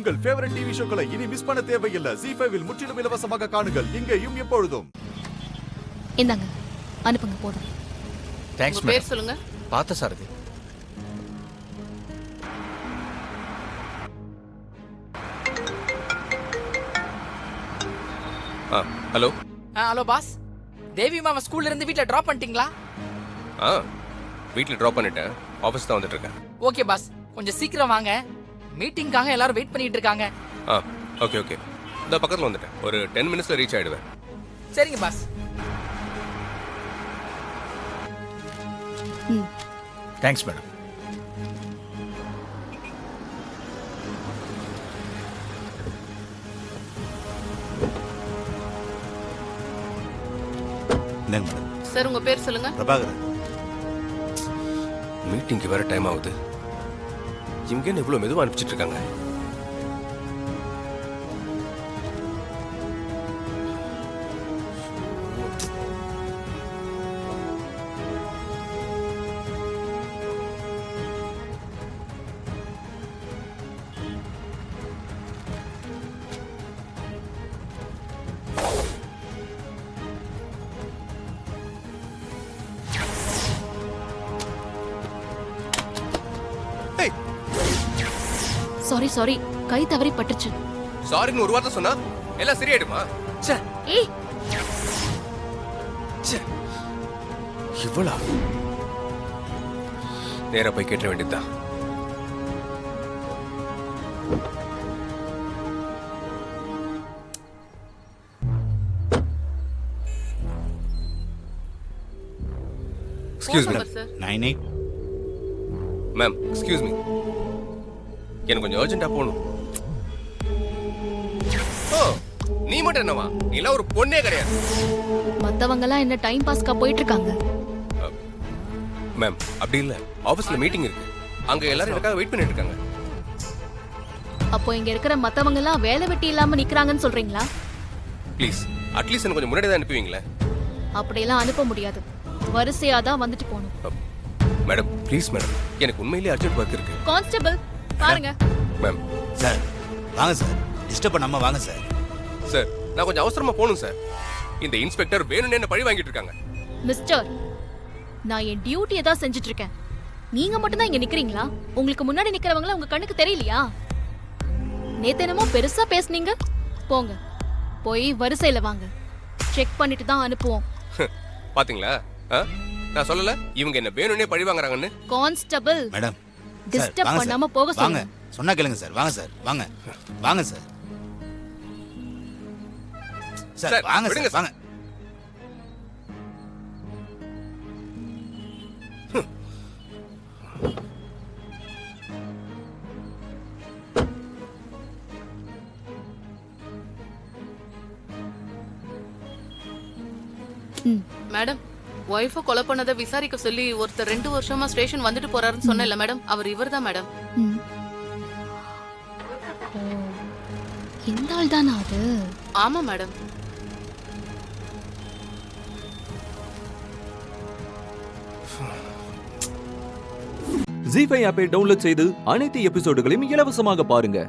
உங்கள் favourite TV ஷோக்களை இனி miss பண்ண தேவையில்லை. ZEE5 இல் முற்றிலும் இலவசமாக காணுங்கள். இங்கேயும் எப்பொழுதும். இந்தாங்க, அனுப்புங்க போதும். தேங்க்ஸ் பேர் சொல்லுங்க. Partha Sarathi. Hello. Hello boss. Devi மாமா ஸ்கூல்ல இருந்து வீட்ல டிராப் பண்ணிட்டீங்களா? வீட்டில் ட்ராப் பண்ணிட்டேன். ஆஃபீஸ் தான் வந்துட்டு இருக்கேன். ஓகே பாஸ், கொஞ்சம் சீக்கிரம் வாங்க. மீட்டிங்காக எல்லாரும் வெயிட் பண்ணிட்டு இருக்காங்க. Okay okay. இந்த பக்கத்தில் வந்துட்டேன். ஒரு 10 மினிட்ஸ்ல ரீச் ஆயிடுவேன். சரிங்க பாஸ். Thanks madam. சார் உங்க பேர் சொல்லுங்க. பிரபாகரன். மீட்டிங்க்கு வேற டைம் ஆகுது. இவங்க என்ன இவ்வளோ மெதுவாக அனுப்பிச்சிட்டு இருக்காங்க? சாரி சாரி, கை தவறி பட்டுச்சு. சாரின்னு ஒரு வார்த்தை சொன்னா எல்லாம் சரியாயிடுமா? ஏய், இவ்வளா நேரா போய் கேட்ட வேண்டியதுதான். Excuse me. 98. Ma'am excuse me, எனக்கு கொஞ்சம் அர்ஜென்ட்டா போகணும். ஓ, நீ மட்டும் என்னவா? நீ எல்லாம் ஒரு பொண்ணே கிடையாது. மத்தவங்க எல்லாம் என்ன டைம் பாஸ்க்கா போயிட்டு இருக்காங்க? மேம் அப்படி இல்ல, ஆபீஸ்ல மீட்டிங் இருக்கு. அங்க எல்லாரும் எனக்காக வெயிட் பண்ணிட்டு இருக்காங்க. அப்போ இங்க இருக்கிற மத்தவங்க எல்லாம் வேலை வெட்டி இல்லாம நிக்கறாங்கன்னு சொல்றீங்களா? ப்ளீஸ் அட்லீஸ்ட் எனக்கு கொஞ்சம் முன்னாடி தான் அனுப்புவீங்களே? அப்படியெல்லாம் அனுப்ப முடியாது. வரிசையா தான் வந்துட்டு போகணும். மேடம் ப்ளீஸ் மேடம், எனக்கு உண்மையிலேயே அர்ஜென்ட் ஒர்க் இருக்கு. கான்ஸ்டபிள் பாருங்க. மேம் சார் வாங்க சார், டிஸ்டர்ப் பண்ணாம வாங்க சார். சார் நான் கொஞ்சம் அவசரமா போகணும் சார். இந்த இன்ஸ்பெக்டர் வேணும்னே என்ன பழி வாங்கிட்டு இருக்காங்க. மிஸ்டர், நான் என் டியூட்டியை தான் செஞ்சுட்டு இருக்கேன். நீங்க மட்டும் தான் இங்க நிக்கிறீங்களா? உங்களுக்கு முன்னாடி நிக்கிறவங்கள உங்க கண்ணுக்கு தெரியலையா? நேத்து என்னமோ பெருசா பேசுனீங்க. போங்க, போய் வரிசையில வாங்க. செக் பண்ணிட்டு தான் அனுப்புவோம். பாத்தீங்களா? நான் சொல்லல இவங்க என்ன வேணும்னே பழி வாங்குறாங்கன்னு. கான்ஸ்டபிள் மேடம் டிஸ்டர்ப் பண்ணாம போக வாங்க. சொல்லுங்க. சொன்னா கேளுங்க சார். வாங்க சார், வாங்க வாங்க சார். சார் சார், வாங்க விடுங்க சார், வாங்க. மேடம், ஒய்ஃபை கொலை பண்ணதை விசாரிக்க சொல்லி ஒருத்தர் 2 வருஷமா ஸ்டேஷன் வந்துட்டு போறாருன்னு சொன்னேன்ல மேடம், அவர் இவர்தான் மேடம். இந்த ஆள் தானா அது? ஆமா மேடம். ZEE5 ஆப்பை டவுன்லோட் செய்து அனைத்து எபிசோடுகளையும் இலவசமாக பாருங்க.